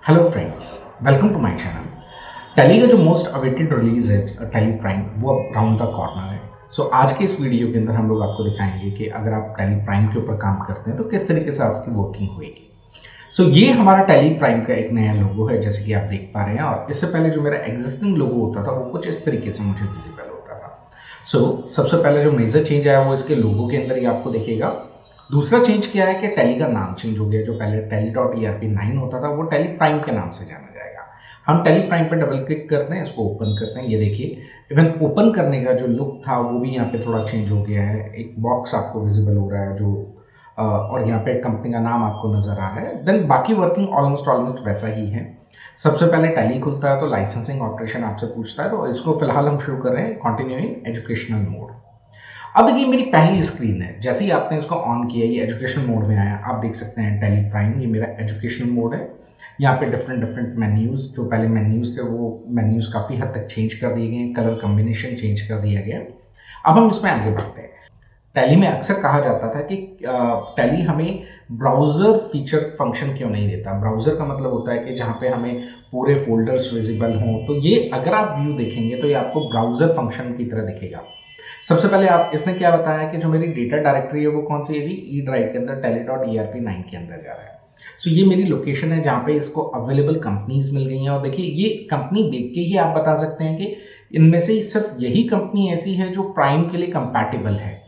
Hello friends, welcome to my channel. Tally का जो most awaited release है Tally Prime, वो अब राउंड द कॉर्नर है। सो आज के इस वीडियो के अंदर हम लोग आपको दिखाएंगे कि अगर आप टैली प्राइम के ऊपर काम करते हैं तो किस तरीके से आपकी वर्किंग होगी। सो ये हमारा टैली प्राइम का एक नया लोगो है, जैसे कि आप देख पा रहे हैं। और इससे पहले जो मेरा एग्जिस्टिंग लोगो होता था वो कुछ इस तरीके से मुझे विजिबल होता था। सबसे पहले जो मेजर चेंज आया वो इसके लोगो के अंदर ही आपको दिखेगा। दूसरा चेंज क्या है कि टैली का नाम चेंज हो गया। जो पहले टैली.ERP9 होता था वो टैली प्राइम के नाम से जाना जाएगा। हम टैली प्राइम पर डबल क्लिक करते हैं, इसको ओपन करते हैं। ये देखिए, इवन ओपन करने का जो लुक था वो भी यहाँ पे थोड़ा चेंज हो गया है। एक बॉक्स आपको विजिबल हो रहा है जो और यहाँ पे कंपनी का नाम आपको नजर आ रहा है। देन बाकी वर्किंग ऑलमोस्ट वैसा ही है। सबसे पहले टैली खुलता है तो लाइसेंसिंग ऑपरेशन आपसे पूछता है, तो इसको फिलहाल हम शुरू कर रहे हैं कंटिन्यूइंग एजुकेशनल मोड। अब देखिए, मेरी पहली स्क्रीन है। जैसे ही आपने इसको ऑन किया, ये एजुकेशन मोड में आया। आप देख सकते हैं टैली प्राइम, ये मेरा एजुकेशन मोड है। यहाँ पे डिफरेंट मेन्यूज़, जो पहले मेन्यूज़ थे वो मेन्यूज़ काफ़ी हद तक चेंज कर दिए गए, कलर कम्बिनेशन चेंज कर दिया गया। अब हम इसमें आगे बढ़ते हैं। टैली में अक्सर कहा जाता था कि टैली हमें ब्राउज़र फीचर फंक्शन क्यों नहीं देता। ब्राउज़र का मतलब होता है कि जहाँ पे हमें पूरे फोल्डर्स विजिबल हों। तो ये अगर आप व्यू देखेंगे तो ये आपको ब्राउज़र फंक्शन की तरह दिखेगा। सबसे पहले आप इसने क्या बताया कि जो मेरी डेटा डायरेक्टरी है वो कौन सी है जी, ई ड्राइव के अंदर टैली.ERP9 के अंदर जा रहा है। ये मेरी लोकेशन है जहाँ पे इसको अवेलेबल कंपनीज मिल गई हैं। और देखिए, ये कंपनी देख के ही आप बता सकते हैं कि इनमें से सिर्फ यही कंपनी ऐसी है जो प्राइम के लिए कंपैटिबल है।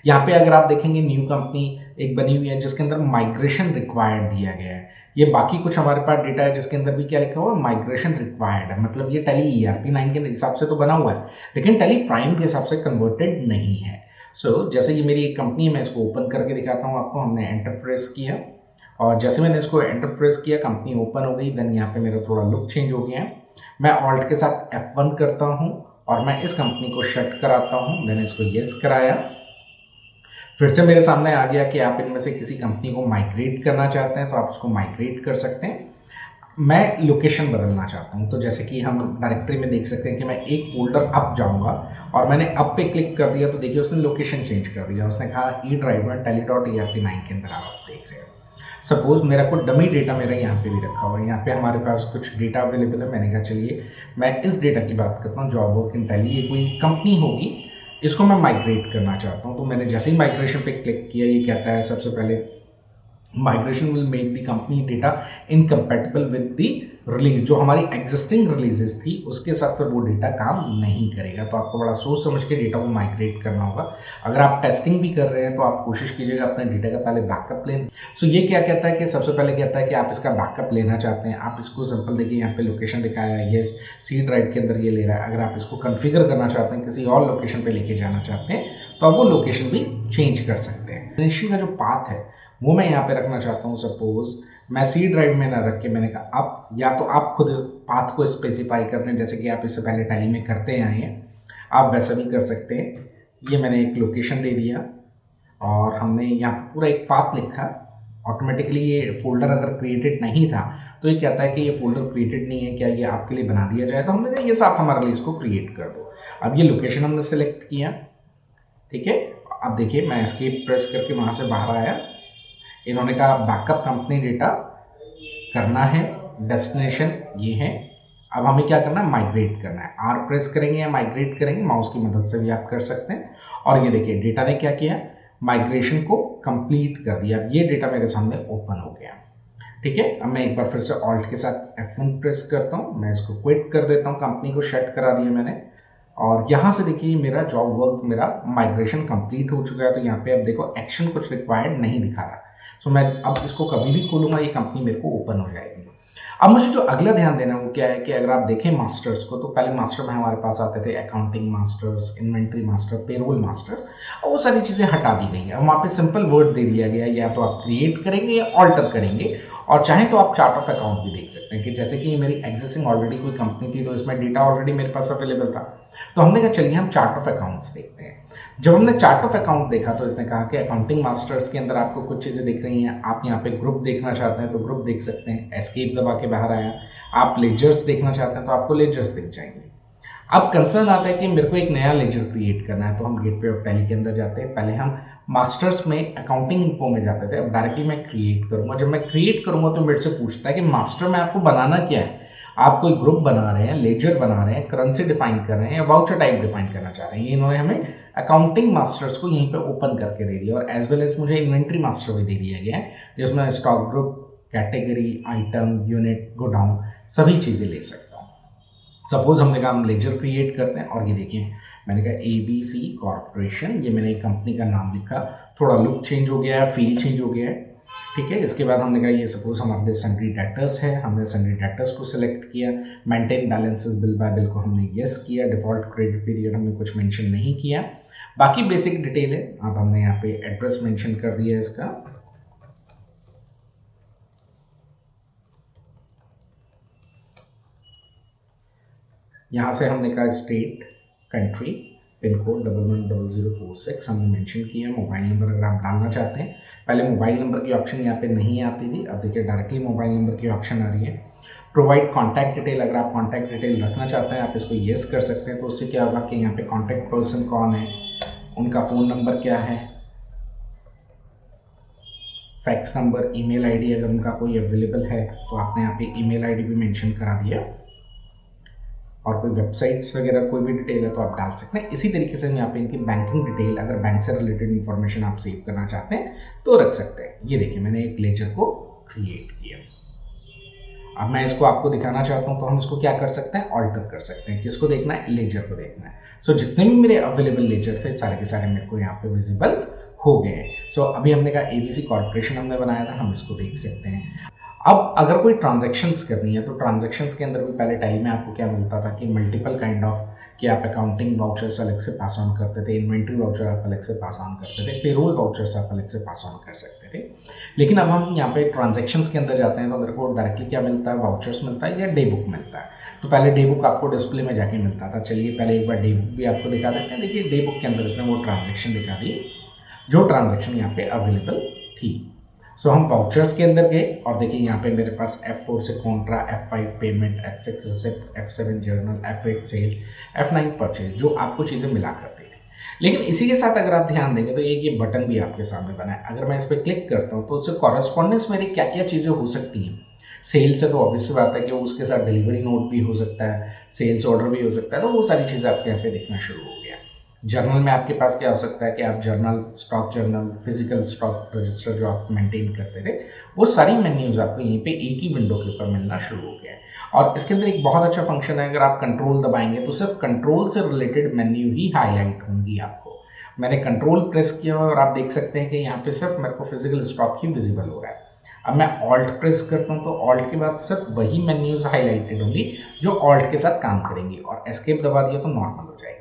यहाँ पे अगर आप देखेंगे, न्यू कंपनी एक बनी हुई है जिसके अंदर माइग्रेशन रिक्वायर्ड दिया गया है। ये बाकी कुछ हमारे पास डेटा है जिसके अंदर भी क्या लिखा हुआ है, माइग्रेशन रिक्वायर्ड है। मतलब ये टैली.ERP9 के हिसाब से तो बना हुआ है, लेकिन टैली प्राइम के हिसाब से कन्वर्टेड नहीं है। जैसे ये मेरी एक कंपनी है, मैं इसको ओपन करके दिखाता हूँ आपको। हमने एंटर प्रेस किया और जैसे मैंने इसको एंटर प्रेस किया, कंपनी ओपन हो गई। देन यहाँ पे मेरा थोड़ा लुक चेंज हो गया है। मैं ऑल्ट के साथ F1 करता हूँ और मैं इस कंपनी को शट कराता हूँ। मैंने इसको येस कराया। फिर से मेरे सामने आ गया कि आप इनमें से किसी कंपनी को माइग्रेट करना चाहते हैं तो आप उसको माइग्रेट कर सकते हैं। मैं लोकेशन बदलना चाहता हूं, तो जैसे कि हम डायरेक्टरी में देख सकते हैं कि मैं एक फोल्डर अप जाऊंगा और मैंने अप पे क्लिक कर दिया तो देखिए उसने लोकेशन चेंज कर दिया। उसने कहा ई ड्राइवर टैली.ERP9 के अंदर आप देख रहे हो। सपोज मेरा कोई डमी डेटा मेरा यहाँ पे भी रखा हुआ है। यहाँ पे हमारे पास कुछ डेटा अवेलेबल है। मैंने कहा चलिए मैं इस डेटा की बात करता हूँ, जॉब वर्क इन टैली। ये कोई कंपनी होगी, इसको मैं माइग्रेट करना चाहता हूँ। तो मैंने जैसे ही माइग्रेशन पे क्लिक किया, ये कहता है सबसे पहले migration will make the company data incompatible with the release. जो हमारी एग्जिस्टिंग रिलीजेस थी उसके साथ फिर वो डेटा काम नहीं करेगा। तो आपको बड़ा सोच समझ के डेटा को माइग्रेट करना होगा। अगर आप टेस्टिंग भी कर रहे हैं तो आप कोशिश कीजिएगा अपने डेटा का पहले बैकअप लें। ये क्या कहता है कि सबसे पहले कहता है कि आप इसका बैकअप लेना चाहते हैं। आप इसको सिंपल देखिए, यहाँ पे लोकेशन दिखाया है, येस सी ड्राइव के अंदर ये ले रहा है। अगर आप इसको कन्फिगर करना चाहते हैं, किसी और लोकेशन पे लेके जाना चाहते हैं, तो आप वो लोकेशन भी चेंज कर सकते हैं। डेस्टिनेशन का जो पाथ है वो मैं यहाँ पे रखना चाहता हूँ। सपोज मैं सी ड्राइव में ना रख के मैंने कहा आप, या तो आप खुद इस पाथ को स्पेसिफाई करते हैं, जैसे कि आप इससे पहले टैली में करते आए हैं, आप वैसा भी कर सकते हैं। ये मैंने एक लोकेशन दे दिया और हमने यहाँ पूरा एक पाथ लिखा। ऑटोमेटिकली ये फोल्डर अगर क्रिएटेड नहीं था तो ये कहता है कि ये फोल्डर क्रिएटेड नहीं है, क्या ये आपके लिए बना दिया जाए। तो हमने कहा ये आप हमारे लिए इसको क्रिएट कर दो। अब ये लोकेशन हमने सेलेक्ट किया, ठीक है। अब देखिए, मैं एस्केप प्रेस करके वहाँ से बाहर आया। इन्होंने कहा बैकअप कंपनी डेटा करना है, डेस्टिनेशन ये है। अब हमें क्या करना है, माइग्रेट करना है। आर प्रेस करेंगे या माइग्रेट करेंगे, माउस की मदद से भी आप कर सकते हैं। और ये देखिए, डेटा ने क्या किया, माइग्रेशन को कंप्लीट कर दिया। अब ये डेटा मेरे सामने ओपन हो गया, ठीक है। अब मैं एक बार फिर से ऑल्ट के साथ F1 प्रेस करता हूँ। मैं इसको क्विट कर देता हूँ, कंपनी को शट करा दिया मैंने। और यहाँ से देखिए मेरा जॉब वर्क, मेरा माइग्रेशन कंप्लीट हो चुका है। तो यहाँ पे अब देखो एक्शन कुछ रिक्वायर्ड नहीं दिखा रहा। मैं अब इसको कभी भी खोलूंगा, ये कंपनी मेरे को ओपन हो जाएगी। अब मुझे जो अगला ध्यान देना वो क्या है कि अगर आप देखें मास्टर्स को, तो पहले मास्टर में हमारे पास आते थे accounting masters, inventory master, payroll masters, और वो सारी चीज़ें हटा दी गई हैं। अब वहाँ पे सिंपल वर्ड दे दिया गया, या तो आप क्रिएट करेंगे या ऑल्टर करेंगे। और चाहे तो आप चार्ट ऑफ अकाउंट भी देख सकते हैं कि जैसे कि ये मेरी एग्जिस्टिंग ऑलरेडी कोई कंपनी थी तो इसमें डेटा ऑलरेडी मेरे पास अवेलेबल था। तो हमने कहा चलिए हम चार्ट ऑफ अकाउंट्स देखते हैं। जब हमने चार्ट ऑफ अकाउंट देखा तो इसने कहा कि अकाउंटिंग मास्टर्स के अंदर आपको कुछ चीज़ें दिख रही हैं। आप यहाँ पे ग्रुप देखना चाहते हैं तो ग्रुप देख सकते हैं, एस्केप दबा के बाहर आया। आप लेजर्स देखना चाहते हैं तो आपको लेजर्स दिख जाएंगे। अब कंसर्न आता है कि मेरे को एक नया लेजर क्रिएट करना है, तो हम गेटवे ऑफ टैली के अंदर जाते हैं। पहले हम मास्टर्स में अकाउंटिंग इन्फो में जाते थे, अब डायरेक्टली मैं क्रिएट करूँगा। जब मैं क्रिएट करूँगा तो मेरे से पूछता है कि मास्टर में आपको बनाना क्या है, आप कोई ग्रुप बना रहे हैं, लेजर बना रहे हैं, करेंसी डिफाइन कर रहे हैं या वाउचर टाइप डिफाइन करना चाह रहे हैं। ये इन्होंने हमें अकाउंटिंग मास्टर्स को यहीं पे ओपन करके दे दिया, और एज वेल एज मुझे इन्वेंट्री मास्टर भी दे दिया गया है, जिसमें stock group, category, item, unit, godown सभी चीज़ें ले सकता हूँ। सपोज हमने कहा हम लेजर क्रिएट करते हैं, और ये देखिए मैंने कहा ABC कॉर्पोरेशन, ये मैंने एक कंपनी का नाम लिखा, थोड़ा लुक चेंज हो गया है, फील चेंज हो गया है, ठीक है। इसके बाद हमने कहा ये सपोज हमारे सन्ड्री डेटर्स है, हमने सन्ड्री डेटर्स को सिलेक्ट किया, maintain balances bill bye bill को हमने येस किया, डिफॉल्ट क्रेडिट पीरियड हमने कुछ मेंशन नहीं किया, बाकी बेसिक डिटेल है। अब हमने यहाँ पे एड्रेस मेंशन कर दिया है इसका, यहाँ से हमने कहा स्टेट, कंट्री, पिन कोड 110046 हमने मेंशन किया। मोबाइल नंबर अगर आप डालना चाहते हैं, पहले मोबाइल नंबर की ऑप्शन यहाँ पे नहीं आती थी, अब देखिए डायरेक्टली मोबाइल नंबर की ऑप्शन आ रही है। प्रोवाइड कॉन्टैक्ट डिटेल, अगर आप कॉन्टैक्ट डिटेल रखना चाहते हैं आप इसको येस कर सकते हैं। तो उससे क्या होगा कि यहाँ पे कॉन्टैक्ट पर्सन कौन है, उनका फ़ोन नंबर क्या है, फैक्स नंबर, ईमेल आईडी अगर उनका कोई अवेलेबल है तो आपने यहाँ पे ईमेल आईडी भी मेंशन करा दिया, और कोई वेबसाइट्स वगैरह कोई भी डिटेल है तो आप डाल सकते हैं। इसी तरीके से यहाँ पे इनकी बैंकिंग डिटेल, अगर बैंक से रिलेटेड इन्फॉर्मेशन आप सेव करना चाहते हैं तो रख सकते हैं। ये देखिए मैंने एक लेजर को क्रिएट किया। अब मैं इसको आपको दिखाना चाहता हूँ तो हम इसको क्या कर सकते हैं, ऑल्टर कर सकते हैं। किसको देखना है, लेजर को देखना है। सो जितने भी मेरे अवेलेबल लेजर थे सारे के सारे मेरे को यहाँ पे विजिबल हो गए हैं। सो अभी हमने कहा ABC कॉर्पोरेशन हमने बनाया था, हम इसको देख सकते हैं। अब अगर कोई ट्रांजैक्शंस करनी है तो ट्रांजैक्शंस के अंदर भी पहले टैली में आपको क्या मिलता था कि मल्टीपल काइंड ऑफ, कि आप अकाउंटिंग वाउचर्स अलग से पास ऑन करते थे, इन्वेंट्री वाउचर आप अलग से पास ऑन करते थे, पेरोल वाउचर्स आप अलग से पास ऑन कर सकते थे। लेकिन अब हम यहाँ पे ट्रांजैक्शंस के अंदर जाते हैं तो मेरे को डायरेक्टली क्या मिलता है, वाउचर्स मिलता है या डे बुक मिलता है। तो पहले डे बुक आपको डिस्प्ले में जाके मिलता था, चलिए पहले एक बार डे बुक भी आपको दिखा देते हैं। देखिए डे बुक के अंदर इसने वो ट्रांजेक्शन दिखा दी जो ट्रांजेक्शन यहाँ पे अवेलेबल थी। सो हम वाउचर्स के अंदर गए और देखिए यहाँ पे मेरे पास F4 से contra, F5 payment, F6 receipt, F7 journal, F8 sale, F9 purchase, जो आपको चीज़ें मिला करती थी। लेकिन इसी के साथ अगर आप ध्यान देंगे तो एक ये बटन भी आपके सामने बना है। अगर मैं इस पर क्लिक करता हूँ तो उससे कॉरेस्पॉन्डेंस मेरी क्या क्या चीज़ें हो सकती हैं। सेल्स है तो ऑब्वियस सी बात है कि उसके साथ डिलीवरी नोट भी हो सकता है, सेल्स ऑर्डर भी हो सकता है, तो वो सारी चीज़ें आपके यहाँ पे देखना शुरू हो गया। जर्नल में आपके पास क्या हो सकता है कि आप journal, stock journal, physical stock register जो आप मेंटेन करते थे, वो सारी मेन्यूज आपको यहीं पे एक ही विंडो के ऊपर मिलना शुरू हो गया है। और इसके अंदर एक बहुत अच्छा फंक्शन है, अगर आप कंट्रोल दबाएंगे तो सिर्फ कंट्रोल से रिलेटेड मेन्यू ही हाईलाइट होंगी आपको। मैंने कंट्रोल प्रेस किया और आप देख सकते हैं कि यहाँ पे सिर्फ मेरे को फिजिकल स्टॉक ही विजिबल हो रहा है। अब मैं ऑल्ट प्रेस करता हूँ तो ऑल्ट के बाद सिर्फ वही मेन्यूज हाईलाइटेड होंगी जो ऑल्ट के साथ काम करेंगी, और एस्केप दबा दिया तो नॉर्मल हो जाएगी।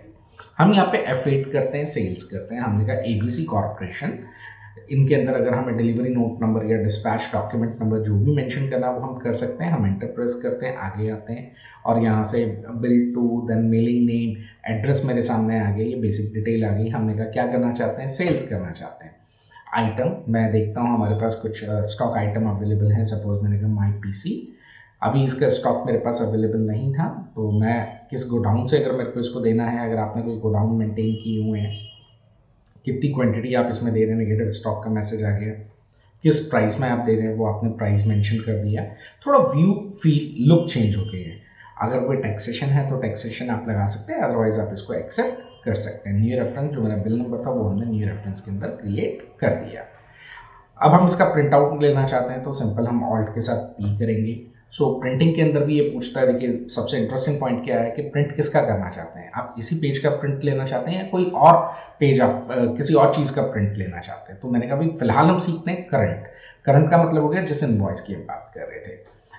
हम यहाँ पे F8 करते हैं, सेल्स करते हैं, हमने कहा ABC कॉर्पोरेशन। इनके अंदर अगर हमें डिलीवरी नोट नंबर या डिस्पैच डॉक्यूमेंट नंबर जो भी मेंशन करना है वो हम कर सकते हैं। हम एंटर प्रेस करते हैं, आगे आते हैं और यहाँ से bill to, then mailing name, address मेरे सामने आ गई, ये बेसिक डिटेल आ गई। हमने कहा क्या करना चाहते हैं, सेल्स करना चाहते हैं। आइटम मैं देखता हूँ हमारे पास कुछ स्टॉक आइटम अवेलेबल हैं। सपोज मैंने कहा माई PC, अभी इसका स्टॉक मेरे पास अवेलेबल नहीं था, तो मैं किस गोडाउन से अगर मेरे को इसको देना है, अगर आपने कोई गोडाउन मेंटेन किए हुए हैं, कितनी क्वांटिटी आप इसमें दे रहे हैं, नेगेटिव स्टॉक का मैसेज आ गया, किस प्राइस में आप दे रहे हैं वो आपने प्राइस मेंशन कर दिया। थोड़ा व्यू, फील, लुक चेंज हो गई है। अगर कोई टैक्सेशन है तो टैक्सेशन आप लगा सकते हैं, अदरवाइज आप इसको एक्सेप्ट कर सकते हैं। न्यू रेफरेंस, जो मेरा बिल नंबर था वो हमने न्यू रेफरेंस के अंदर क्रिएट कर दिया। अब हम इसका प्रिंट आउट लेना चाहते हैं तो सिंपल हम ऑल्ट के साथ P करेंगे। सो प्रिंटिंग के अंदर भी ये पूछता है, देखिए सबसे इंटरेस्टिंग पॉइंट क्या है कि प्रिंट किसका करना चाहते हैं आप, इसी पेज का प्रिंट लेना चाहते हैं या कोई और पेज आप किसी और चीज़ का प्रिंट लेना चाहते हैं। तो मैंने कहा भाई फिलहाल हम सीखते हैं करंट। करंट का मतलब हो गया जिस इनवॉइस की हम बात कर रहे थे।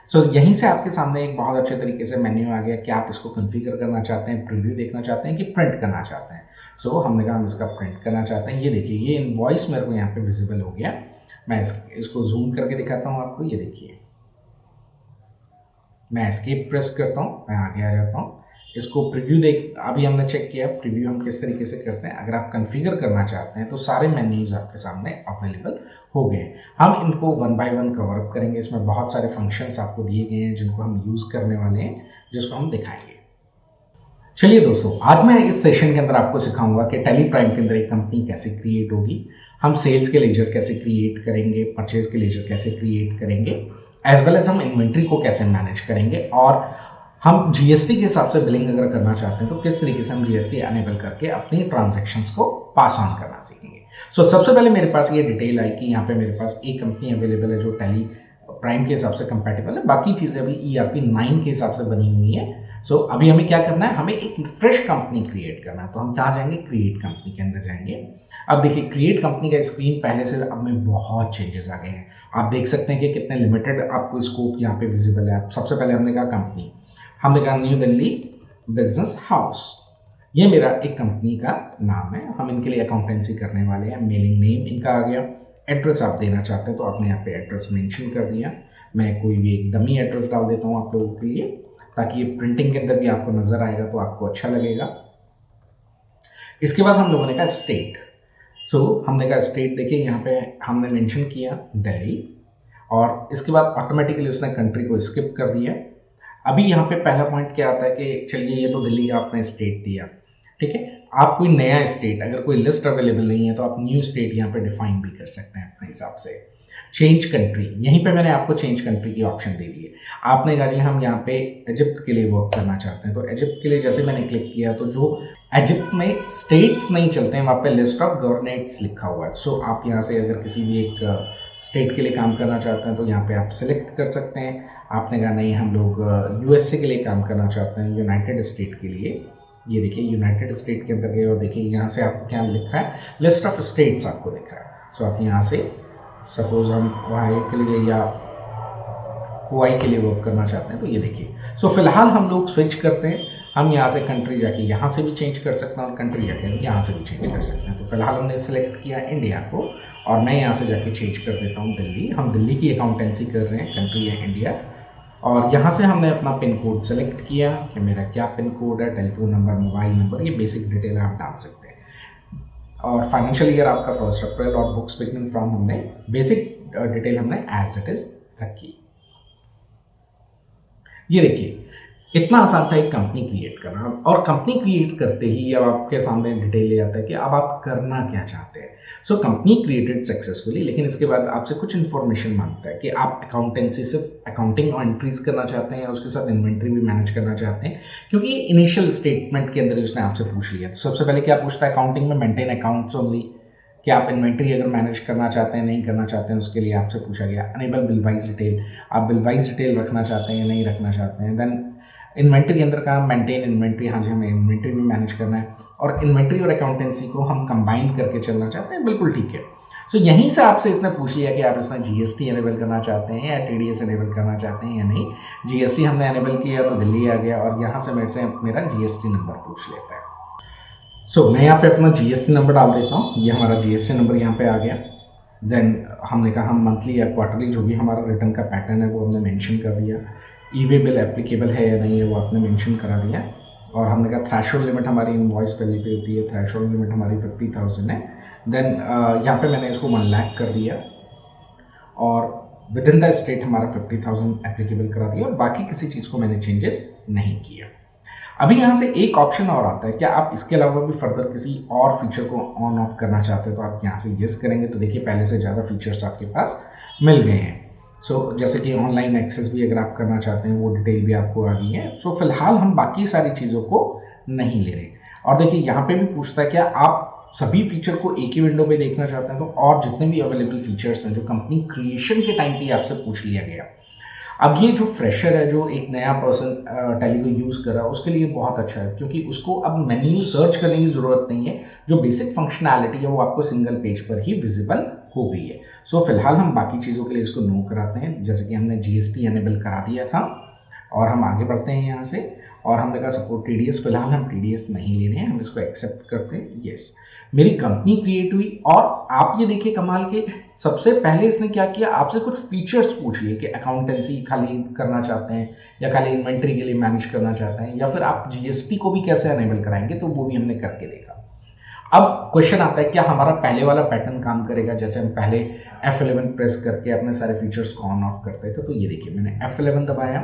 सो यहीं से आपके सामने एक बहुत अच्छे तरीके से मेन्यू आ गया कि आप इसको कन्फिगर करना चाहते हैं, प्रीव्यू देखना चाहते हैं कि प्रिंट करना चाहते हैं। सो हमने कहा हम इसका प्रिंट करना चाहते हैं। ये देखिए ये इनवॉइस मेरे को यहाँ पे विजिबल हो गया। मैं इसको जूम करके दिखाता हूँ आपको। ये देखिए मैं एस्केप प्रेस करता हूँ, मैं आगे आ जाता हूँ। इसको प्रीव्यू देख, अभी हमने चेक किया प्रीव्यू हम किस तरीके से करते हैं। अगर आप कॉन्फ़िगर करना चाहते हैं तो सारे मेन्यूज़ आपके सामने अवेलेबल हो गए हैं। हम इनको one by one cover up करेंगे। इसमें बहुत सारे फंक्शंस आपको दिए गए हैं जिनको हम यूज़ करने वाले हैं, जिसको हम दिखाएंगे। चलिए दोस्तों, आज मैं इस सेशन के अंदर आपको सिखाऊंगा कि टैली प्राइम के अंदर एक कंपनी कैसे क्रिएट होगी, हम सेल्स के लेजर कैसे क्रिएट करेंगे, परचेज के लेजर कैसे क्रिएट करेंगे, एज वेल एज हम इन्वेंट्री को कैसे मैनेज करेंगे, और हम जीएसटी के हिसाब से बिलिंग अगर करना चाहते हैं तो किस तरीके से हम जीएसटी अनेबल करके अपनी ट्रांजेक्शंस को पास ऑन करना सीखेंगे। सो सबसे पहले मेरे पास ये डिटेल आई कि यहाँ पे मेरे पास एक कंपनी अवेलेबल है जो टैली प्राइम के हिसाब से कंपैटिबल है, बाकी चीज़ें अभी ERP 9 के हिसाब से बनी हुई है। सो अभी हमें क्या करना है, हमें एक फ्रेश कंपनी क्रिएट करना है। तो हम कहाँ जाएंगे, क्रिएट कंपनी के अंदर जाएंगे। अब देखिए क्रिएट कंपनी का स्क्रीन पहले से अब में बहुत चेंजेस आ गए हैं। आप देख सकते हैं कि कितने लिमिटेड आपको स्कोप यहाँ पे विजिबल है। सबसे पहले हमने कहा कंपनी, हमने कहा न्यू दिल्ली बिजनेस हाउस, ये मेरा एक कंपनी का नाम है। हम इनके लिए अकाउंटेंसी करने वाले हैं। मेलिंग नेम इनका आ गया। एड्रेस आप देना चाहते हैं तो आपने यहाँ पे एड्रेस मेंशन कर दिया। मैं कोई भी एक डमी एड्रेस डाल देता हूँ आप लोगों के लिए, ताकि ये प्रिंटिंग के अंदर भी आपको नज़र आएगा तो आपको अच्छा लगेगा। इसके बाद हम लोगों ने कहा स्टेट। हमने कहा स्टेट, देखिए यहाँ पे हमने मेंशन किया दिल्ली, और इसके बाद ऑटोमेटिकली उसने कंट्री को स्किप कर दिया। अभी यहाँ पे पहला पॉइंट क्या आता है कि चलिए ये तो दिल्ली का आपने स्टेट दिया, ठीक है। आप कोई नया स्टेट, अगर कोई लिस्ट अवेलेबल नहीं है तो आप न्यू स्टेट यहाँ पे डिफाइन भी कर सकते हैं अपने हिसाब से। चेंज कंट्री, यहीं पे मैंने आपको चेंज कंट्री की ऑप्शन दे दी है। आपने कहा जी हम यहाँ पे इजिप्ट के लिए वर्क करना चाहते हैं, तो इजिप्ट के लिए जैसे मैंने क्लिक किया तो जो इजिप्ट में स्टेट्स नहीं चलते हैं वहाँ पे लिस्ट ऑफ गवर्नेट्स लिखा हुआ है। सो आप यहाँ से अगर किसी भी एक स्टेट के लिए काम करना चाहते हैं तो यहाँ पे आप सिलेक्ट कर सकते हैं। आपने कहा नहीं हम लोग USA के लिए काम करना चाहते हैं, यूनाइटेड स्टेट के लिए। ये देखिए यूनाइटेड स्टेट के अंदर गए और देखिए यहाँ से आपको क्या लिख रहा है, लिस्ट ऑफ स्टेट्स आपको दिख रहा है। सो आप यहाँ से सपोज हम वाई के लिए या वाई के लिए वर्क करना चाहते हैं तो ये देखिए। सो फिलहाल हम लोग स्विच करते हैं, हम यहाँ से कंट्री जाके यहाँ से भी चेंज कर सकते हैं और कंट्री जाके हम यहाँ से भी चेंज कर सकते हैं। तो फिलहाल हमने सेलेक्ट किया इंडिया को, और मैं यहाँ से जाके चेंज कर देता हूँ दिल्ली। हम दिल्ली की अकाउंटेंसी कर रहे हैं, कंट्री है इंडिया, और यहाँ से हमने अपना पिन कोड सेलेक्ट किया कि मेरा क्या पिन कोड है, टेलीफोन नंबर, मोबाइल नंबर, ये बेसिक डिटेल आप डाल सकते हैं। और फाइनेंशियल ईयर आपका 1 अप्रैल, और बुक्स बिगिनिंग फ्रॉम हमने बेसिक डिटेल हमने एज इट इज रखी। ये देखिए इतना आसान था एक कंपनी क्रिएट करना। और कंपनी क्रिएट करते ही अब आपके सामने डिटेल ले आता है कि अब आप करना क्या चाहते हैं। सो कंपनी क्रिएटेड सक्सेसफुली, लेकिन इसके बाद आपसे कुछ इन्फॉर्मेशन मांगता है कि आप अकाउंटेंसी सिर्फ अकाउंटिंग और एंट्रीज करना चाहते हैं या उसके साथ इन्वेंट्री भी मैनेज करना चाहते हैं, क्योंकि इनिशियल स्टेटमेंट के अंदर उसने आपसे पूछ लिया। तो सबसे पहले क्या पूछता है अकाउंटिंग में, मेंटेन अकाउंट्स ओनली, कि आप इन्वेंट्री अगर मैनेज करना चाहते हैं, नहीं करना चाहते हैं, उसके लिए आपसे पूछा गया। अनेबल बिल वाइज डिटेल, आप बिल वाइज डिटेल रखना चाहते हैं या नहीं रखना चाहते हैं। देन इन्वेंट्री के अंदर का मेंटेन इन्वेंट्री, हाँ जी हमें इन्वेंट्री भी मैनेज करना है, और इन्वेंट्री और अकाउंटेंसी को हम कंबाइन करके चलना चाहते हैं, बिल्कुल ठीक है। सो यहीं से आपसे इसने पूछ लिया कि आप इसमें जीएसटी एनेबल करना चाहते हैं या टीडीएस एनेबल करना चाहते हैं या नहीं। जीएसटी हमने एनेबल किया तो दिल्ली आ गया, और यहाँ से मेरे से मेरा जीएसटी नंबर पूछ लेता है। सो मैं यहाँ पे अपना जीएसटी नंबर डाल देता हूँ, ये हमारा जीएसटी नंबर यहाँ पे आ गया। देन हमने कहा हम मंथली या क्वार्टरली जो भी हमारा रिटर्न का पैटर्न है वो हमने मेंशन कर दिया। ईवे बिल एप्लीकेबल है या नहीं है वो आपने मेंशन करा दिया। और हमने कहा थ्रेशोल्ड लिमिट हमारी इनवॉइस वैल्यू पे होती है, थ्रेशोल्ड लिमिट हमारी 50,000 है। देन यहाँ पे मैंने इसको 1 लाख कर दिया, और विद इन द स्टेट हमारा 50,000 एप्लीकेबल करा दिया, और बाकी किसी चीज़ को मैंने चेंजेस नहीं किया। अभी यहाँ से एक ऑप्शन और आता है, क्या आप इसके अलावा भी फर्दर किसी और फीचर को ऑन ऑफ करना चाहते हैं, तो आप यहाँ से येस करेंगे। तो देखिए पहले से ज़्यादा फीचर्स आपके पास मिल गए हैं। जैसे कि ऑनलाइन एक्सेस भी अगर आप करना चाहते हैं वो डिटेल भी आपको आ गई है। फिलहाल हम बाकी सारी चीज़ों को नहीं ले रहे। और देखिए यहाँ पे भी पूछता है क्या आप सभी फीचर को एक ही विंडो में देखना चाहते हैं, तो और जितने भी अवेलेबल फीचर्स हैं जो कंपनी क्रिएशन के टाइम पे आपसे पूछ लिया गया। अब ये जो फ्रेशर है, जो एक नया पर्सन टैली को यूज़ कर रहा है, उसके लिए बहुत अच्छा है, क्योंकि उसको अब मेन्यू सर्च करने की ज़रूरत नहीं है। जो बेसिक फंक्शनैलिटी है वो आपको सिंगल पेज पर ही विजिबल हो गई है। फिलहाल हम बाकी चीज़ों के लिए इसको नो कराते हैं, जैसे कि हमने जीएसटी एनेबल करा दिया था, और हम आगे बढ़ते हैं यहाँ से। और हमने कहा सपोर्ट टीडीएस, फिलहाल हम टीडीएस नहीं ले रहे हैं, हम इसको एक्सेप्ट करते हैं, येस। मेरी कंपनी क्रिएट हुई, और आप ये देखिए कमाल के, सबसे पहले इसने क्या किया, आपसे कुछ फीचर्स पूछ लिए कि अकाउंटेंसी खाली करना चाहते हैं या खाली इन्वेंट्री के लिए मैनेज करना चाहते हैं, या फिर आप जीएसटी को भी कैसे अनेबल कराएंगे, तो वो भी हमने करके देखा। अब क्वेश्चन आता है क्या हमारा पहले वाला पैटर्न काम करेगा, जैसे हम पहले F11 प्रेस करके अपने सारे फीचर्स को ऑन ऑफ करते थे। तो ये देखिए मैंने F11 दबाया,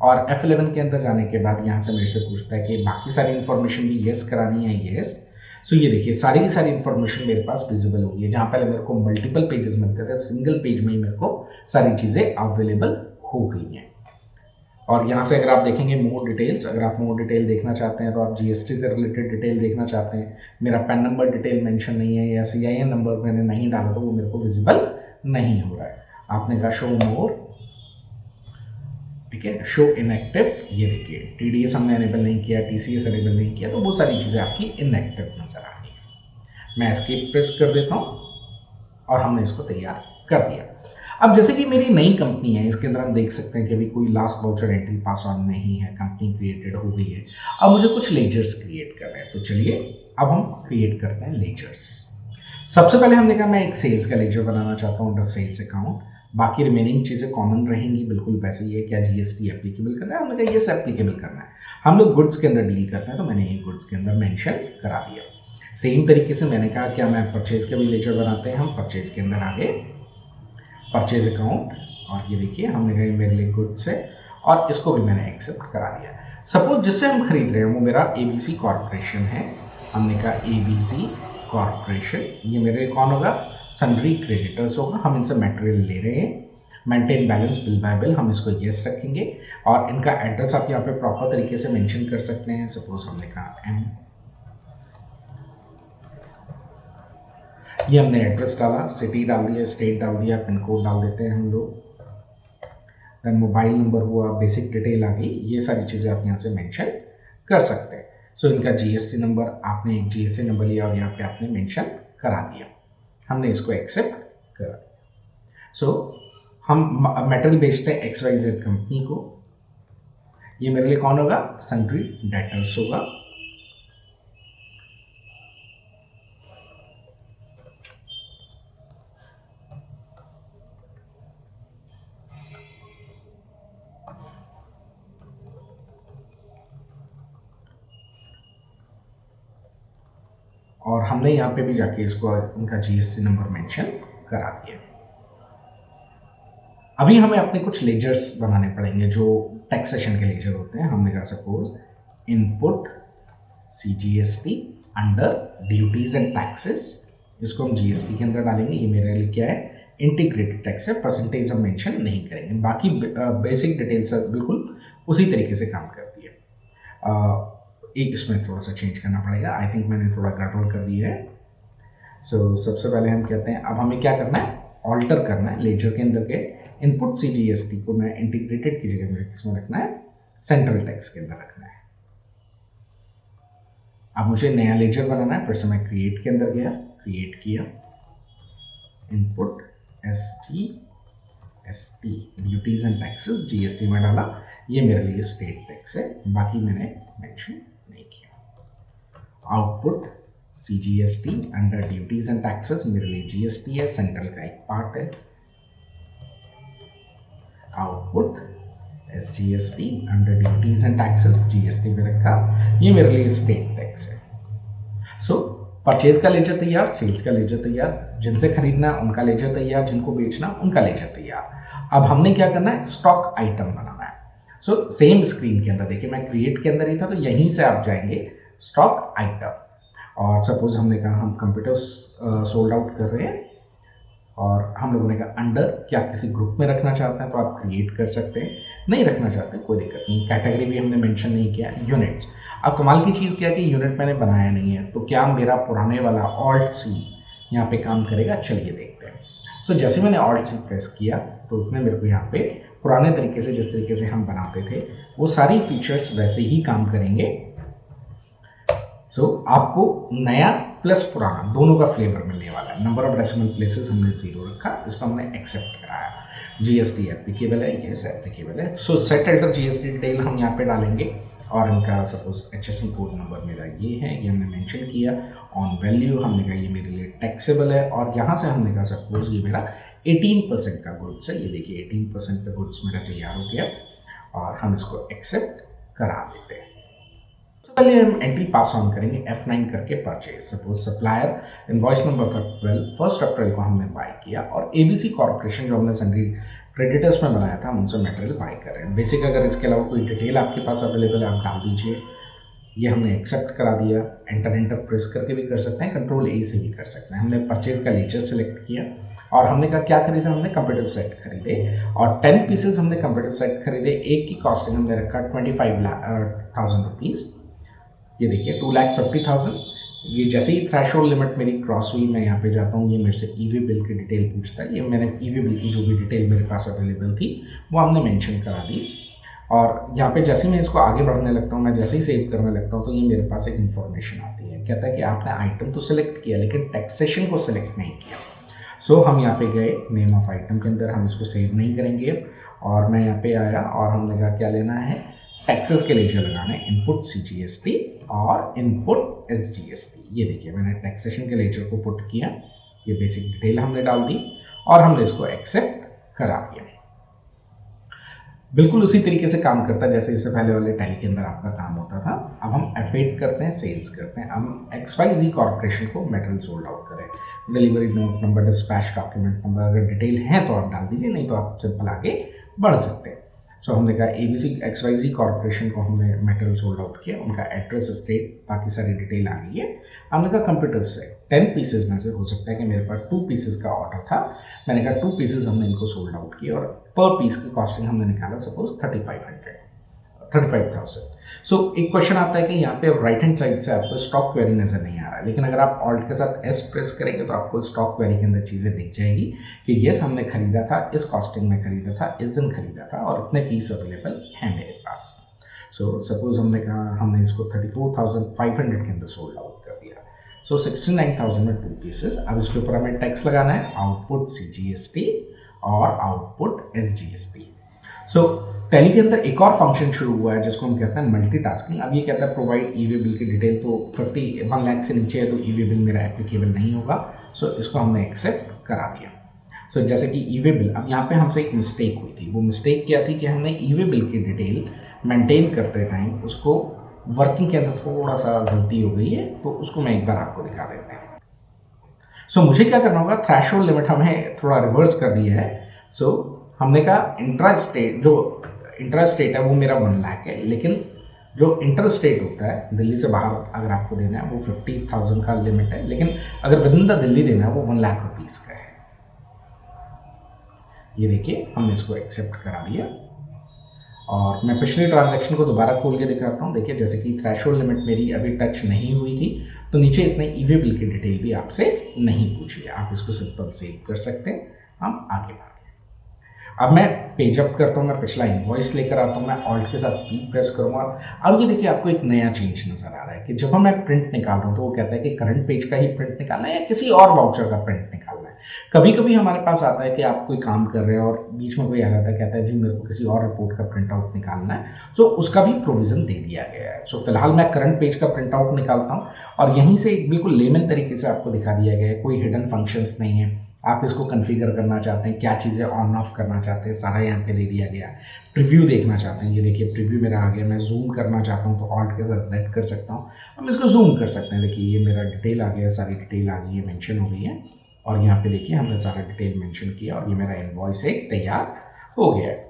और F11 के अंदर जाने के बाद यहाँ से मेरे से पूछता है कि बाकी सारी इन्फॉर्मेशन भी येस करानी है, येस। सो ये देखिए सारी की सारी इन्फॉर्मेशन मेरे पास विजिबल होगी है। जहाँ पहले मेरे को मल्टीपल पेजेस मिलते थे, अब सिंगल पेज में ही मेरे को सारी चीज़ें अवेलेबल हो गई हैं। और यहाँ से अगर आप देखेंगे मोर डिटेल्स, अगर आप मोर डिटेल देखना चाहते हैं तो आप जीएसटी से रिलेटेड डिटेल देखना चाहते हैं, मेरा पैन नंबर डिटेल मेंशन नहीं है या CIN नंबर मैंने नहीं डाला तो वो मेरे को विजिबल नहीं हो रहा है। आपने कहा शो मोर, ठीक है, शो इनएक्टिव, ये देखिए TDS हमने अनेबल नहीं किया, TCS अनेबल नहीं किया, तो वो सारी चीज़ें आपकी इनएक्टिव नज़र आ रही है। मैं एस्केप प्रेस कर देता हूँ और हमने इसको तैयार कर दिया। अब जैसे कि मेरी नई कंपनी है, इसके अंदर हम देख सकते हैं कि अभी कोई last voucher entry pass on नहीं है, कंपनी क्रिएटेड हो गई है। अब मुझे कुछ लेजर्स क्रिएट करने हैं, तो चलिए अब हम क्रिएट करते हैं लेजर्स। सबसे पहले हमने कहा मैं एक सेल्स का लेजर बनाना चाहता हूँ अंडर सेल्स अकाउंट। बाकी रिमेनिंग चीज़ें कॉमन रहेंगी, बिल्कुल वैसे ही है। क्या GST एप्लीकेबल करना है? हमने कहा येस एप्लीकेबल करना है। हम लोग गुड्स के अंदर डील करते हैं, तो मैंने ये गुड्स के अंदर मेंशन करा दिया। सेम तरीके से मैंने कहा क्या मैं परचेज का भी लेजर बनाते हैं, हम परचेज के अंदर आगे परचेज अकाउंट, और ये देखिए हमने कहा ये मेरे लिए गुड्स है और इसको भी मैंने एक्सेप्ट करा दिया। सपोज जिससे हम खरीद रहे हैं वो मेरा ABC कॉर्पोरेशन है, हमने कहा ABC कॉर्पोरेशन, ये मेरे लिए कौन होगा? सन्ड्री क्रेडिटर्स होगा। हम इनसे मटेरियल ले रहे हैं, maintain balance bill bye bill, हम इसको येस रखेंगे और इनका एड्रेस आप यहाँ पे प्रॉपर तरीके से मेंशन कर सकते हैं। सपोज हमने कहा M, ये हमने एड्रेस डाला, सिटी डाल दिया, स्टेट डाल दिया, पिन कोड डाल देते हैं हम लोग, देन मोबाइल नंबर हुआ, बेसिक डिटेल आ गई। ये सारी चीज़ें आप यहाँ से मेंशन कर सकते हैं। सो इनका GST नंबर, आपने एक GST नंबर लिया और यहाँ पे आपने मेंशन करा दिया, हमने इसको एक्सेप्ट करा दिया। सो हम मटेरियल बेचते हैं XYZ कंपनी को, ये मेरे लिए कौन होगा? सन्ड्री डेटर्स होगा। और हमने यहाँ पे भी जाके इसको इनका GST नंबर मेंशन करा दिया। अभी हमें अपने कुछ लेजर्स बनाने पड़ेंगे जो टैक्सेशन के लेजर होते हैं। हमने कहा suppose input CGST under duties and taxes, इसको हम GST के अंदर डालेंगे। ये मेरे लिए क्या है? इंटीग्रेटेड टैक्स है, परसेंटेज हम मेंशन नहीं करेंगे, बाकी बेसिक डिटेल्स बिल्कुल उसी तरीके से काम करती है। एक इसमें थोड़ा सा चेंज करना पड़ेगा, आई थिंक मैंने थोड़ा गड़बड़ कर दिया है। सो सबसे पहले हम कहते हैं अब हमें क्या करना है? ऑल्टर करना है लेजर के अंदर के इनपुट CGST को मैं इंटीग्रेटेड की जगह मुझे किसमें रखना है? सेंट्रल टैक्स के अंदर रखना है। अब मुझे नया लेजर बनाना है, फिर से मैं क्रिएट के अंदर गया, क्रिएट किया, input SGST duties and taxes, GST में डाला, ये मेरे लिए स्टेट टैक्स है, बाकी मैंने मेंशन नहीं किया। Output CGST under duties and taxes, मेरे लिए GST है, सेंट्रल का एक पार्ट है। Output SGST under duties and taxes, GST में रखा, ये मेरे लिए स्टेट टैक्स है। सो परचेज का लेजर तैयार, सेल्स का लेजर तैयार, जिनसे खरीदना उनका लेजर तैयार, जिनको बेचना उनका लेजर तैयार। अब हमने क्या करना है? स्टॉक आइटम बनाना है। सो सेम स्क्रीन के अंदर देखिए मैं क्रिएट के अंदर ही था, तो यहीं से आप जाएंगे स्टॉक आइटम, और सपोज हमने कहा हम कंप्यूटर्स सोल्ड आउट कर रहे हैं और हम लोगों ने कहा अंडर, क्या किसी ग्रुप में रखना चाहते हैं तो आप क्रिएट कर सकते हैं, नहीं रखना चाहते कोई दिक्कत नहीं। कैटेगरी भी हमने मेंशन नहीं किया। यूनिट्स, अब कमाल की चीज़ क्या है कि यूनिट मैंने बनाया नहीं है, तो क्या मेरा पुराने वाला Alt+C यहाँ पे काम करेगा? चलिए देखते हैं। सो जैसे मैंने Alt+C प्रेस किया तो उसने मेरे को यहाँ पे पुराने तरीके से, जिस तरीके से हम बनाते थे, वो सारी फीचर्स वैसे ही काम करेंगे। सो आपको नया प्लस पुराना दोनों का फ्लेवर मिलने वाला है। नंबर ऑफ डेसिमल प्लेसेस हमने 0 रखा, इसको हमने एक्सेप्ट कराया। GST एप्लीकेबल है, येस एप्लीकेबल है। सो सेट अल्टर GST डिटेल हम यहाँ पे डालेंगे और इनका सपोज HSN कोड नंबर मेरा ये है, ये हमने मेंशन किया। ऑन वैल्यू हमने कहा ये मेरे लिए टैक्सेबल है, और यहाँ से हमने कहा सपोज ये मेरा 18% का गुड्स है। ये देखिए 18% का गुड्स मेरा तैयार हो गया और हम इसको एक्सेप्ट करा देते हैं। पहले हम एंट्री पास ऑन करेंगे F9 करके purchase. Suppose supplier invoice number था 12, 1 अप्रैल को हमने बाय किया, और ABC कॉर्पोरेशन जो हमने सन्ड्री क्रेडिटर्स में बनाया था, हम उनसे मटेरियल बाय कर रहे हैं। बेसिक अगर इसके अलावा कोई डिटेल आपके पास अवेलेबल है आप डाल दीजिए। ये हमने एक्सेप्ट करा दिया। एंटर प्रेस करके भी कर सकते हैं, कंट्रोल ए से भी कर सकते हैं। हमने परचेज का लेजर सेलेक्ट किया और हमने कहा क्या खरीदा, हमने कंप्यूटर सेट खरीदे और 10 पीसेस हमने कंप्यूटर सेट खरीदे। एक की कॉस्टिंग हमने रखा 25,000 रुपीज़। ये देखिए 2,50,000। ये जैसे ही थ्रेशोल्ड लिमिट मेरी क्रॉस हुई, मैं यहाँ पे जाता हूँ, ये मेरे से ईवी बिल की डिटेल पूछता है। ये मैंने ईवी बिल की जो भी डिटेल मेरे पास अवेलेबल थी वो हमने मेंशन करा दी। और यहाँ पे जैसे ही मैं इसको आगे बढ़ने लगता हूँ, मैं जैसे ही सेव करने लगता हूँ, तो ये मेरे पास एक इन्फॉर्मेशन आती है। कहता है कि आपने आइटम तो सिलेक्ट किया लेकिन टैक्सेशन को सिलेक्ट नहीं किया। सो हम यहाँ पे गए नेम ऑफ आइटम के अंदर, हम इसको सेव नहीं करेंगे। और मैं यहाँ पे आया और हमने कहा क्या लेना है, टैक्सेस के लेजर लगाना है, इनपुट CGST और इनपुट SGST। ये देखिए मैंने टैक्सेशन के लेजर को पुट किया, ये बेसिक डिटेल हमने डाल दी और हमने इसको एक्सेप्ट करा दिया। बिल्कुल उसी तरीके से काम करता है जैसे इससे पहले वाले टैली के अंदर आपका काम होता था। अब हम F8 करते हैं, सेल्स करते हैं। हम XYZ कॉर्पोरेशन को मटेरियल सोल्ड आउट करें। Delivery note number, dispatch document number, अगर डिटेल है तो आप डाल दीजिए, नहीं तो आप सिंपल आगे बढ़ सकते हैं। सो हमने कहा ABC XYZ कॉर्पोरेशन को हमने मटेरियल सोल्ड आउट किया, उनका एड्रेस, स्टेट, बाकी सारी डिटेल आ गई है। हमने कहा कंप्यूटर से 10 पीसेज में से हो सकता है कि मेरे पास 2 पीसेज का ऑर्डर था, मैंने कहा 2 पीसेज हमने इनको सोल्ड आउट किए और पर पीस की कॉस्टिंग हमने निकाला सपोज 35,000। सो एक क्वेश्चन आता है कि यहाँ पे राइट हैंड साइड से आपको स्टॉक क्वेरी नज़र नहीं आ रहा है, लेकिन अगर आप ऑल्ट के साथ S प्रेस करेंगे तो आपको स्टॉक क्वेरी के अंदर चीज़ें दिख जाएगी कि येस हमने खरीदा था, इस कॉस्टिंग में खरीदा था, इस दिन खरीदा था और इतने पीस अवेलेबल हैं मेरे पास। सो सपोज हमने कहा हमने इसको 34,500 के अंदर सोल्ड आउट कर दिया। सो 69,000 में 2 पीसेस। अब इसके ऊपर हमें टैक्स लगाना है, आउटपुट CGST और आउटपुट SGST। सो टैली के अंदर एक और फंक्शन शुरू हुआ है जिसको हम कहते हैं मल्टीटास्किंग। अब ये कहता है प्रोवाइड ईवी बिल की डिटेल, तो 1 लाख से नीचे है तो ईवी बिल मेरा एप्लीकेबल नहीं होगा। सो इसको हमने एक्सेप्ट करा दिया। सो जैसे कि ईवी बिल, अब यहाँ पे हमसे एक मिस्टेक हुई थी। वो मिस्टेक क्या थी कि हमने ईवी बिल की डिटेल मेंटेन करते टाइम उसको वर्किंग के अंदर थोड़ा सा गलती हो गई है, तो उसको मैं एक बार आपको दिखा देते हैं। सो मुझे क्या करना होगा, थ्रेशोल्ड लिमिट हमें थोड़ा रिवर्स कर दिया है। सो हमने कहा इंट्रा स्टेट, जो इंट्रा स्टेट है वो मेरा 1 लाख है, लेकिन जो इंटर स्टेट होता है दिल्ली से बाहर अगर आपको देना है वो 50,000 का लिमिट है, लेकिन अगर विद इन द दिल्ली देना है वो 1 लाख रुपीज़ का है। ये देखिए हमने इसको एक्सेप्ट करा दिया और मैं पिछले ट्रांजैक्शन को दोबारा खोल के दिखाता हूँ। देखिए जैसे कि थ्रेशोल्ड लिमिट मेरी अभी टच नहीं हुई थी, तो नीचे इसने ईवी बिल की डिटेल भी आपसे नहीं पूछी है। आप इसको सिंपल सेव कर सकते हैं। हम आगे बढ़ते हैं। अब मैं पेज अप करता हूँ, मैं पिछला इनवॉइस लेकर आता हूँ, मैं ऑल्ट के साथ P प्रेस करूँगा। अब ये देखिए आपको एक नया चेंज नज़र आ रहा है कि जब हम मैं प्रिंट निकाल रहा हूँ तो वो कहता है कि करंट पेज का ही प्रिंट निकालना है या किसी और वाउचर का प्रिंट निकालना है। कभी कभी हमारे पास आता है कि आप कोई काम कर रहे हैं और बीच में कोई आ जाता है, कहता है जी मेरे को किसी और रिपोर्ट का प्रिंट आउट निकालना है। सो उसका भी प्रोविज़न दे दिया गया है। सो फिलहाल मैं करंट पेज का प्रिंट आउट निकालता हूँ और यहीं से एक बिल्कुल लेमन तरीके से आपको दिखा दिया गया है, कोई हिडन फंक्शंस नहीं है। आप इसको कॉन्फ़िगर करना चाहते हैं, क्या चीज़ें ऑन ऑफ करना चाहते हैं, सारा यहाँ पे दे दिया गया। प्रीव्यू देखना चाहते हैं, ये देखिए प्रीव्यू मेरा आ गया। मैं जूम करना चाहता हूँ तो ऑल्ट के साथ Z कर सकता हूँ, हम इसको जूम कर सकते हैं। देखिए ये मेरा डिटेल आ गया, सारी डिटेल आ गई है, मेंशन हो गई है और यहाँ पे देखिए हमने सारा डिटेल मेंशन किया और ये मेरा इनवॉइस एक तैयार हो गया है।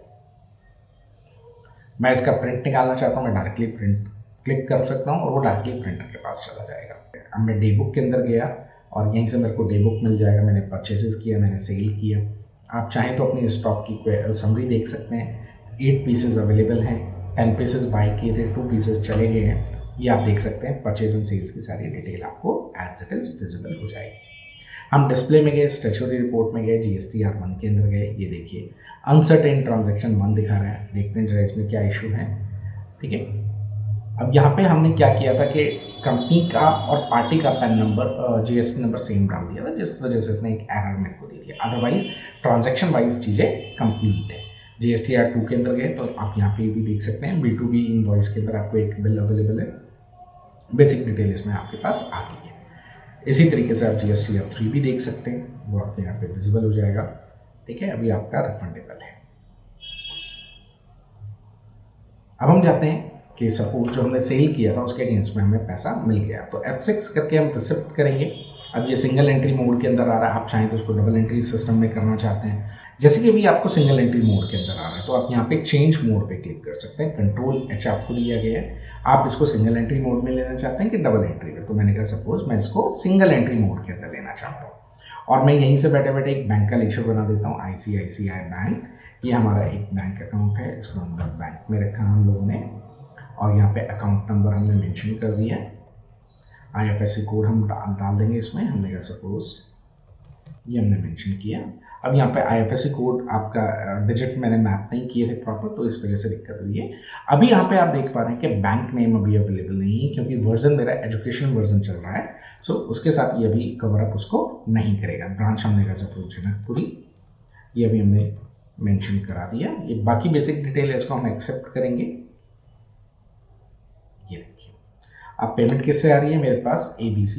मैं इसका प्रिंट निकालना चाहता हूँ, मैं डायरेक्टली प्रिंट क्लिक कर सकता हूँ और वो डायरेक्टली प्रिंटर के पास चला जाएगा। अब मैं डे बुक के अंदर गया और यहीं से मेरे को डे बुक मिल जाएगा। मैंने परचेसेस किया, मैंने सेल किया। आप चाहें तो अपनी स्टॉक की समरी देख सकते हैं। 8 पीसेस अवेलेबल हैं, 10 पीसेस बाई किए थे, 2 पीसेस चले गए हैं। ये आप देख सकते हैं। परचेज एंड सेल्स की सारी डिटेल आपको एज इट इज़ विजिबल हो जाएगी। हम डिस्प्ले में गए, स्टैट्यूटरी रिपोर्ट में गए, GSTR 1 के अंदर गए। ये देखिए अनसर्टेन ट्रांजैक्शन 1 दिखा रहा है। देखते हैं जरा इसमें क्या इशू है। ठीक है, अब यहाँ पे हमने क्या किया था कि कंपनी का और पार्टी का pan number, GST number same डाल दिया था, जिस वजह से इसने एक एरर मेरे को दे दिया। अदरवाइज ट्रांजैक्शन वाइज चीज़ें कंप्लीट है। GSTR 2 के अंदर गए तो आप यहाँ पे भी देख सकते हैं B2B इनवॉइस के अंदर आपको एक बिल अवेलेबल है। बेसिक डिटेल इसमें आपके पास आ गई है। इसी तरीके से आप GSTR 3 भी देख सकते हैं, वो आपके यहाँ पे विजिबल हो जाएगा। ठीक है, अभी आपका रिफंडेबल है। अब हम जाते हैं कि सपोज जो हमने सेल किया था उसके अगेंस्ट में हमें पैसा मिल गया, तो F6 करके हम रिसिप्ट करेंगे। अब ये सिंगल एंट्री मोड के अंदर आ रहा है, आप चाहें तो उसको डबल एंट्री सिस्टम में करना चाहते हैं। जैसे कि अभी आपको सिंगल एंट्री मोड के अंदर आ रहा है तो आप यहाँ पे चेंज मोड पे क्लिक कर सकते हैं। कंट्रोल एच आपको दिया गया है, आप इसको सिंगल एंट्री मोड में लेना चाहते हैं कि डबल एंट्री में। तो मैंने कहा सपोज मैं इसको सिंगल एंट्री मोड के अंदर लेना चाहता हूँ और मैं यहीं से बैठे बैठे एक बैंक का लेक्चर बना देता हूँ। ICICI बैंक, ये हमारा एक बैंक अकाउंट है, इसको हमने बैंक में रखा हम लोगों ने और यहाँ पे अकाउंट नंबर हमने मेंशन कर दिया। IFSC कोड हम डाल देंगे इसमें, हमने कहा सपोज ये हमने मेंशन किया। अब यहाँ पे IFSC कोड आपका डिजिट मैंने मैप नहीं किए थे प्रॉपर, तो इस वजह से दिक्कत हुई है। अभी यहाँ पे आप देख पा रहे हैं कि बैंक नेम अभी अवेलेबल नहीं है क्योंकि वर्जन मेरा एजुकेशन वर्जन चल रहा है। सो उसके साथ ये अभी कवर अप उसको नहीं करेगा। ब्रांच हमने कहा सपोज जनकपुरी, ये अभी हमने मेंशन करा दिया। ये बाकी बेसिक डिटेल है, इसको हम एक्सेप्ट करेंगे। ये देखिए अब पेमेंट किससे आ रही है मेरे पास, ABC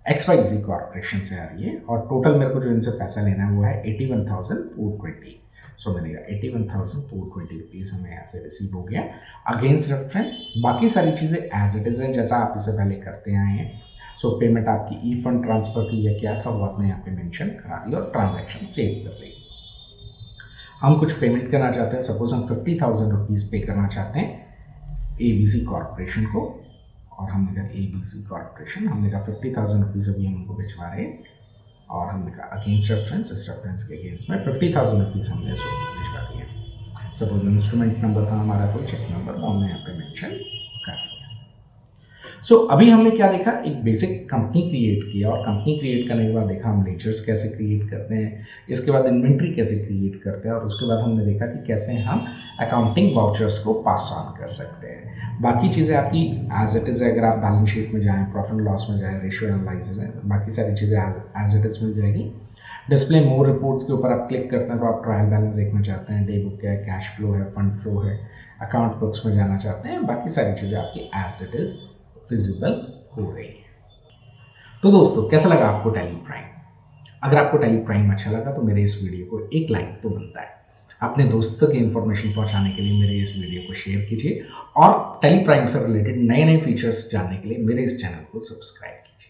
XYZ कॉर्पोरेशन से आ रही है और टोटल मेरे को जो इनसे पैसा लेना है वो है 81,420। सो मैंने कहा 81,420 रुपीज़ हमें यहाँ से रिसीव हो गया अगेंस्ट रेफरेंस। बाकी सारी चीज़ें एज इट इज़ हैं जैसा आप इससे पहले करते आए हैं। सो पेमेंट आपकी ई फंड ट्रांसफर थी या क्या था वो आपने यहाँ पे मेंशन करा दिया और ट्रांजैक्शन सेव कर ली। हम कुछ पेमेंट करना चाहते हैं, सपोज हम 50,000 रुपीज़ पे करना चाहते हैं ABC कॉर्पोरेशन को और हमने कहा ABC कॉर्पोरेशन, हमने कहा 50,000 रुपीज़ अभी हम उनको भिजवा रहे हैं और हमने कहा अगेंस्ट रेफरेंस, इस रेफरेंस के अगेंस्ट में 50,000 रुपीज़ हमने इसको भिजवा दिए। सपोज इंस्ट्रूमेंट नंबर था हमारा कोई चेक नंबर, वो हमने यहाँ पे मेंशन कर दिया। सो अभी हमने क्या देखा, एक बेसिक कंपनी क्रिएट किया और कंपनी क्रिएट करने के बाद देखा हम लेजर्स कैसे क्रिएट करते हैं, इसके बाद इन्वेंट्री कैसे क्रिएट करते हैं और उसके बाद हमने देखा कि कैसे हम अकाउंटिंग वाउचर्स को पास ऑन कर सकते हैं। बाकी चीज़ें आपकी एज इट इज़ है, अगर आप बैलेंस शीट में जाएँ, प्रॉफिट लॉस में जाएँ, रेशियो एनालिसिस है, बाकी सारी चीज़ें एज इट इज़ मिल जाएगी। डिस्प्ले मोर रिपोर्ट्स के ऊपर आप क्लिक करते हैं तो आप ट्रायल बैलेंस देखना चाहते हैं, डे बुक है, कैश फ्लो है, फंड फ्लो है, अकाउंट बुक्स में जाना चाहते हैं, बाकी सारी चीज़ें आपकी एज इट इज़ विजिबल हो रही है। तो दोस्तों कैसा लगा आपको टैली प्राइम? अगर आपको टैली प्राइम अच्छा लगा तो मेरे इस वीडियो को एक लाइक तो बनता है। अपने दोस्तों की इन्फॉर्मेशन पहुंचाने के लिए मेरे इस वीडियो को शेयर कीजिए और टैली प्राइम से रिलेटेड नए नए फीचर्स जानने के लिए मेरे इस चैनल को सब्सक्राइब कीजिए।